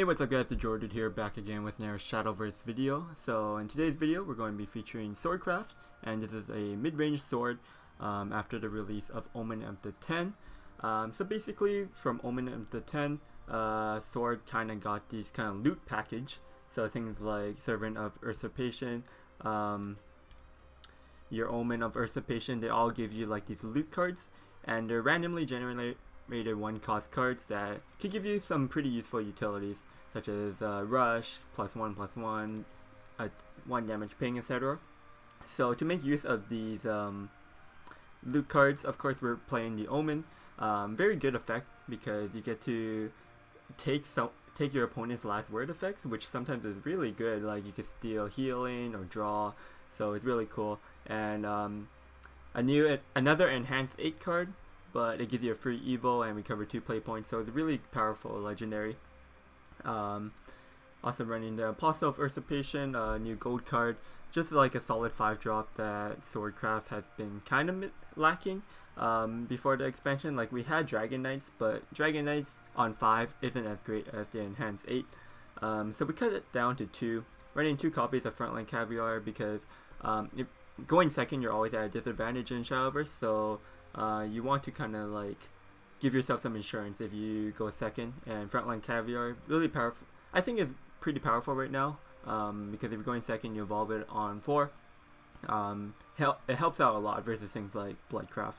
what's up guys, TheJordude here, back again with another Shadowverse video. So in today's video we're going to be featuring Swordcraft, and this is a mid-range sword after the release of Omen M10. So basically from Omen M10, Sword kind of got these kind of loot package. So things like Servant of Usurpation, your Omen of Usurpation, they all give you like these loot cards, and they're randomly generated 1-cost cards that could give you some pretty useful utilities, such as Rush, +1/+1, 1 damage ping, etc. So to make use of these loot cards, of course we're playing the Omen. Very good effect because you get to take your opponent's last word effects, which sometimes is really good. Like you could steal healing or draw, so it's really cool. And another enhanced 8 card, but it gives you a free evo and recover 2 play points, so it's really powerful legendary. Also running the Apostle of Usurpation, new gold card, just like a solid 5-drop that Swordcraft has been kind of lacking before the expansion. Like we had Dragon Knights, but Dragon Knights on 5 isn't as great as the enhanced 8. So we cut it down to 2, running 2 copies of Frontline Caviar because if going second you're always at a disadvantage in Shadowverse, so you want to kind of like give yourself some insurance if you go second. And Frontline Caviar, really powerful. I think it's pretty powerful right now because if you're going second you evolve it on 4. It helps out a lot versus things like Bloodcraft.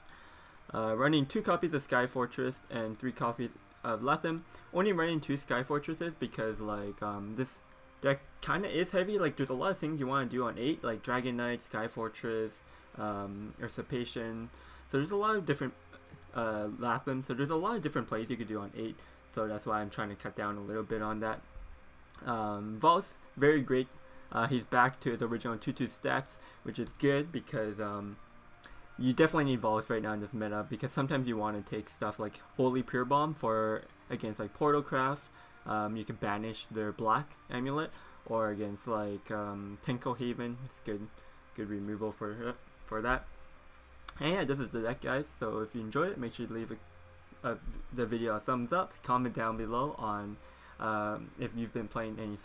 Running 2 copies of Sky Fortress and 3 copies of Lethem. Only running 2 Sky Fortresses because like this deck kind of is heavy. Like there's a lot of things you want to do on 8, like Dragon Knight, Sky Fortress, Usurpation. So there's a lot of different Latham, so there's a lot of different plays you could do on 8, so that's why I'm trying to cut down a little bit on that. Voss, very great. He's back to his original 2/2 stats, which is good because you definitely need Voss right now in this meta, because sometimes you want to take stuff like Holy Pure Bomb for against like Portalcraft. You can banish their black amulet, or against like Tenko Haven. It's good removal for that. And yeah, this is the deck guys, so if you enjoyed it, make sure you leave the video a thumbs up, comment down below on if you've been playing any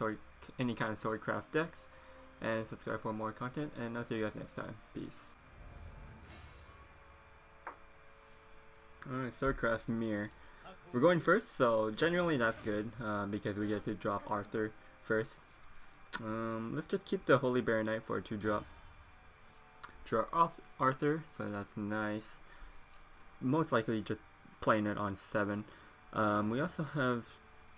kind of Swordcraft decks, and subscribe for more content, and I'll see you guys next time. Peace. Alright, Swordcraft Mirror. We're going first, so generally that's good because we get to drop Arthur first. Let's just keep the Holy Bear Knight for a 2-drop. Draw off Arthur, so that's nice. Most likely just playing it on 7. We also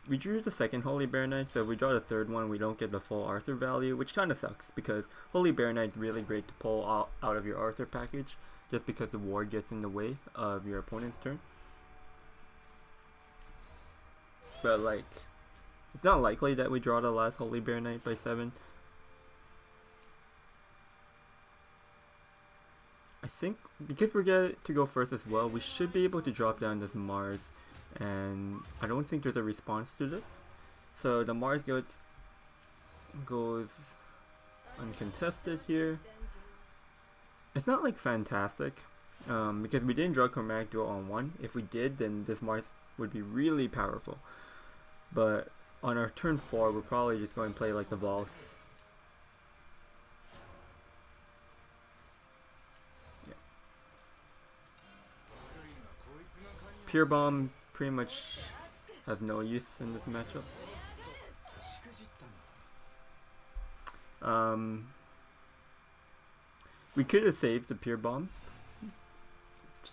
we drew the second Holy Bear Knight, so if we draw the third one we don't get the full Arthur value, which kind of sucks because Holy Bear Knight's really great to pull out of your Arthur package, just because the ward gets in the way of your opponent's turn. But like, it's not likely that we draw the last Holy Bear Knight by 7. I think because we're going to go first as well, we should be able to drop down this Mars, and I don't think there's a response to this. So the Mars goes uncontested here. It's not like fantastic because we didn't draw Chromatic Duel on 1. If we did, then this Mars would be really powerful. But on our turn 4, we're probably just going to play like the Voss. Pure Bomb pretty much has no use in this matchup. We could have saved the Pure Bomb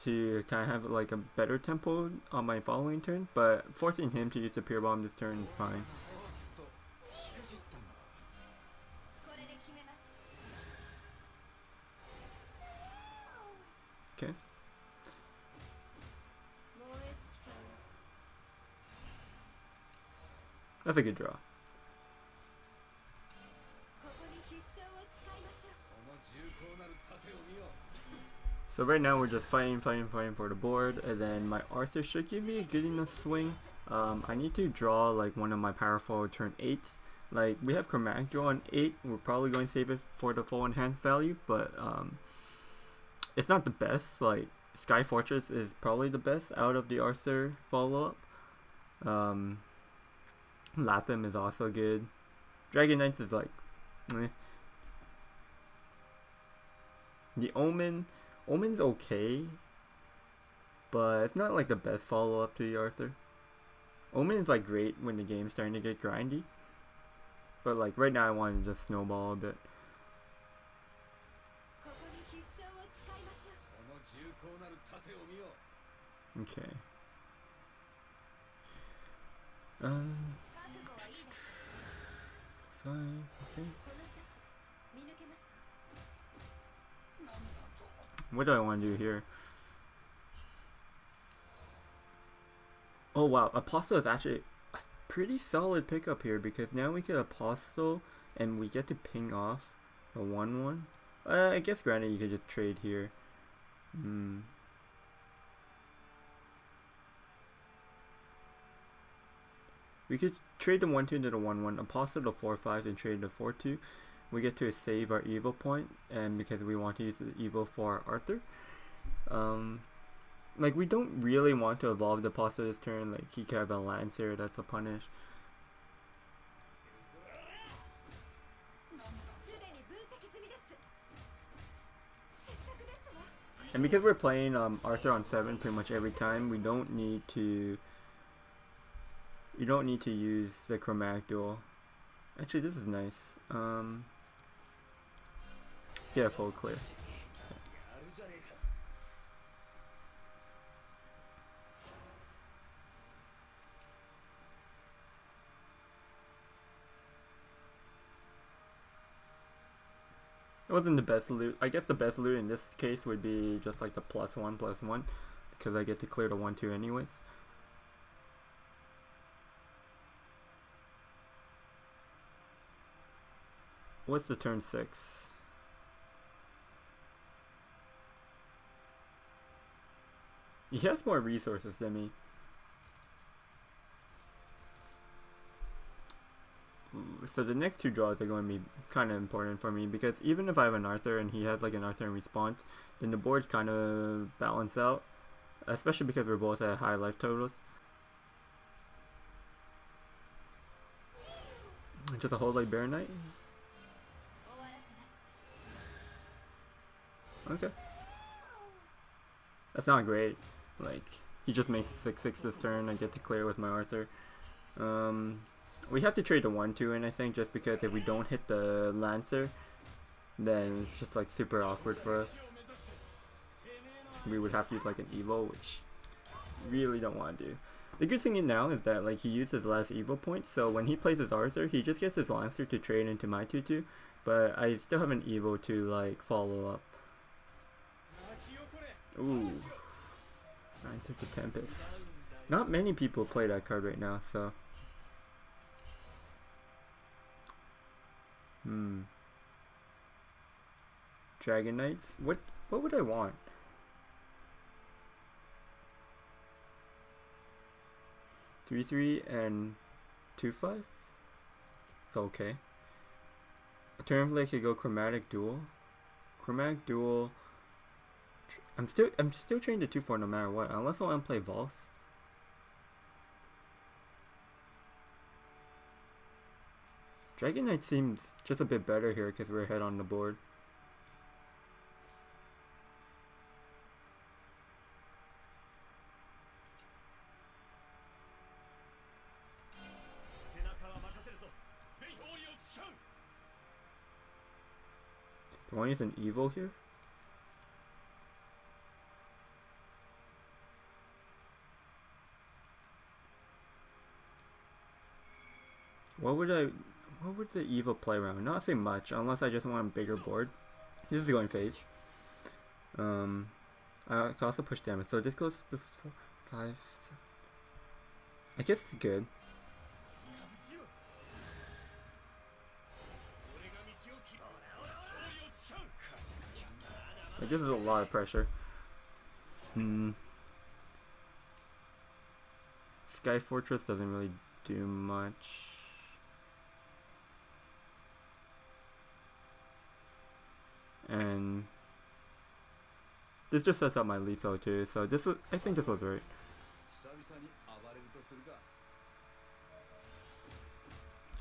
to kind of have like a better tempo on my following turn, but forcing him to use the Pure Bomb this turn is fine. Okay. That's a good draw. So right now we're just fighting for the board, and then my Arthur should give me a good enough swing. I need to draw like one of my powerful turn 8s. Like we have Chromatic Duel on 8, we're probably going to save it for the full enhanced value, but it's not the best. Like Sky Fortress is probably the best out of the Arthur follow-up. Latham is also good. Dragon Knights is like, eh. The Omen's okay, but it's not like the best follow up to the Arthur. Omen is like great when the game's starting to get grindy, but like right now I want to just snowball a bit. Okay. Fine. Okay. What do I want to do here? Oh wow, Apostle is actually a pretty solid pickup here because now we get Apostle and we get to ping off a 1/1. I guess granted you could just trade here. We could trade the 1/2 into the 1/1, Apostle to 4/5 and trade the 4/2. We get to save our evil point, and because we want to use the evil for Arthur. Like we don't really want to evolve the Apostle this turn, like he could have a Lancer, that's a punish. And because we're playing Arthur on 7 pretty much every time, we don't need to use the Chromatic Duel. Actually, this is nice. Yeah, full clear. It wasn't the best loot. I guess the best loot in this case would be just like the +1/+1 because I get to clear the 1/2 anyways. What's the turn 6? He has more resources than me. So the next 2 draws are going to be kind of important for me because even if I have an Arthur and he has like an Arthur in response, then the board's kind of balance out, especially because we're both at high life totals. Just a whole like Bear Knight. Okay, that's not great. Like he just makes a 6/6 this turn. I get to clear with my Arthur. We have to trade the 1/2 in, I think, just because if we don't hit the Lancer, then it's just like super awkward for us. We would have to use like an Evo, which really don't want to do. The good thing now is that like he used his last Evo point, so when he plays his Arthur, he just gets his Lancer to trade into my 2/2, but I still have an Evo to like follow up. Ooh, Lancer to Tempest. Not many people play that card right now, so. Dragon Knights? What would I want? 3/3 and 2/5? It's okay. A turn play could go Chromatic Duel. Chromatic Duel. I'm still trying to 2/4 no matter what, unless I want to play Voss. Dragon Knight seems just a bit better here because we're ahead on the board. Do I want to use an Evo here? What would the Evo play around? Not say much, unless I just want a bigger board. This is going phase. I can also push damage, so this goes before 5. I guess it's good. Like, this is a lot of pressure. Sky Fortress doesn't really do much. And this just sets up my lethal too, so I think this was right.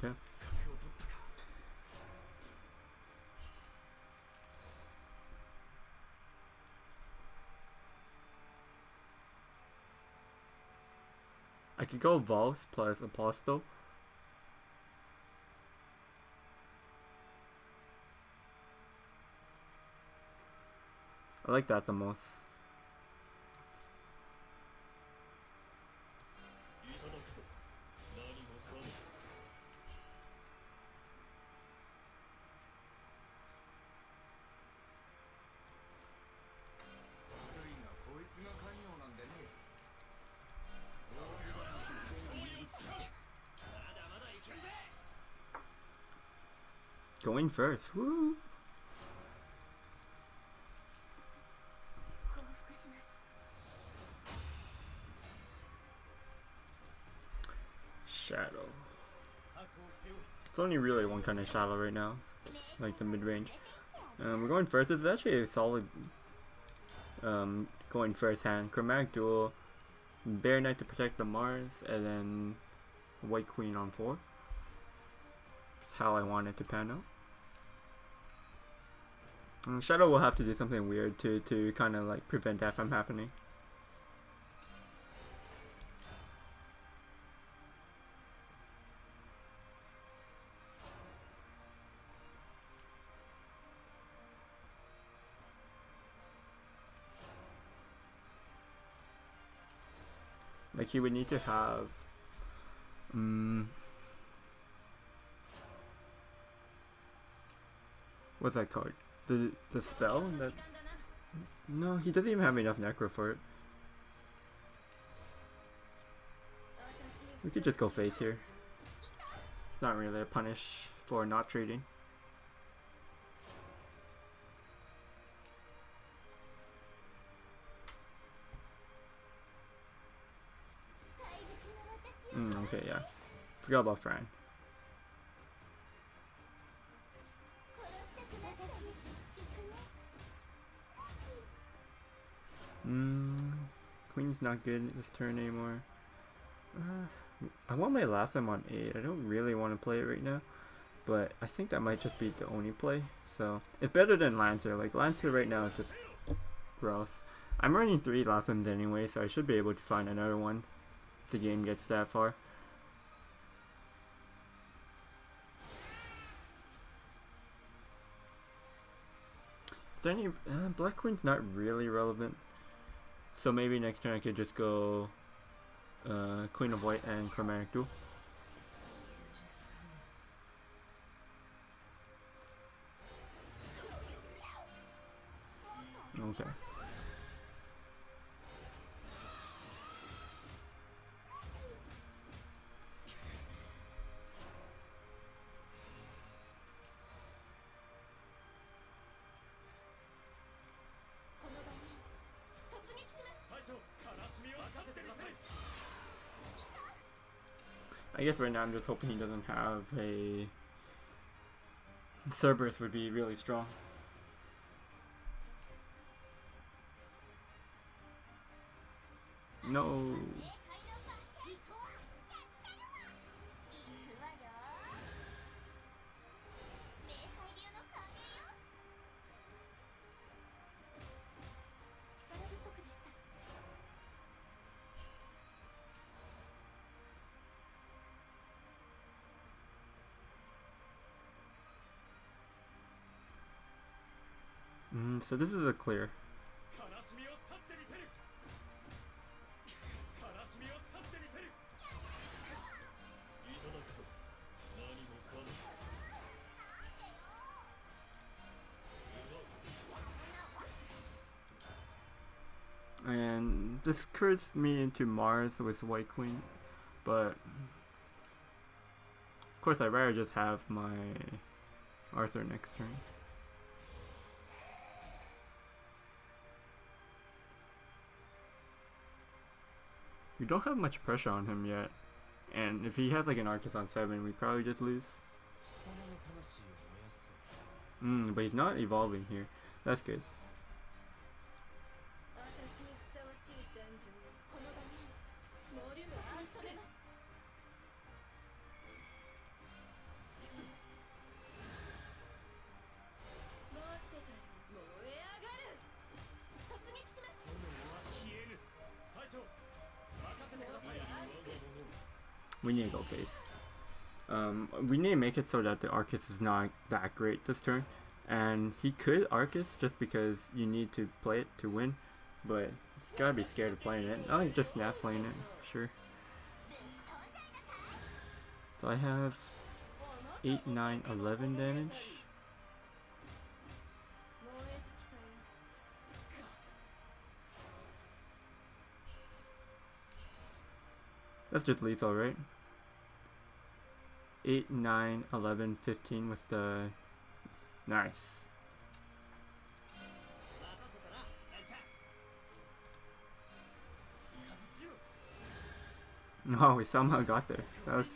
Okay. I could go Vols plus Apostle. I like that the most. Going first. Woo! Shadow. It's only really one kind of shadow right now, like the mid-range. We're going first. It's actually a solid going first hand. Chromatic Duel, Bear Knight to protect the Mars, and then White Queen on 4. That's how I want it to pan out. Shadow will have to do something weird to kind of like prevent that from happening. Like he would need to have what's that card? The spell that no, he doesn't even have enough necro for it. We could just go face here. It's not really a punish for not trading. Okay, yeah. Forgot about Fran. Queen's not good this turn anymore. I want my last time on 8. I don't really want to play it right now, but I think that might just be the only play. So it's better than Lancer. Like Lancer right now is just gross. I'm running 3 last times anyway, so I should be able to find another one if the game gets that far. Is there any Black Queen's not really relevant, so maybe next turn I could just go Queen of White and Chromatic Duel. Okay. I guess right now I'm just hoping he doesn't have a Cerberus would be really strong. No. So this is a clear. And this curves me into Mars with White Queen, but of course I'd rather just have my Arthur next turn. We don't have much pressure on him yet, and if he has like an Arcus on 7, we probably just lose. But he's not evolving here. That's good. we need to go face. We need to make it so that the Arcus is not that great this turn. And he could Arcus just because you need to play it to win. But he's gotta be scared of playing it. Oh, he just snap playing it. Sure. So I have 8, 9, 11 damage. That's just lethal, right? 8, 9, 11, 15 with the... Nice. No, we somehow got there. That was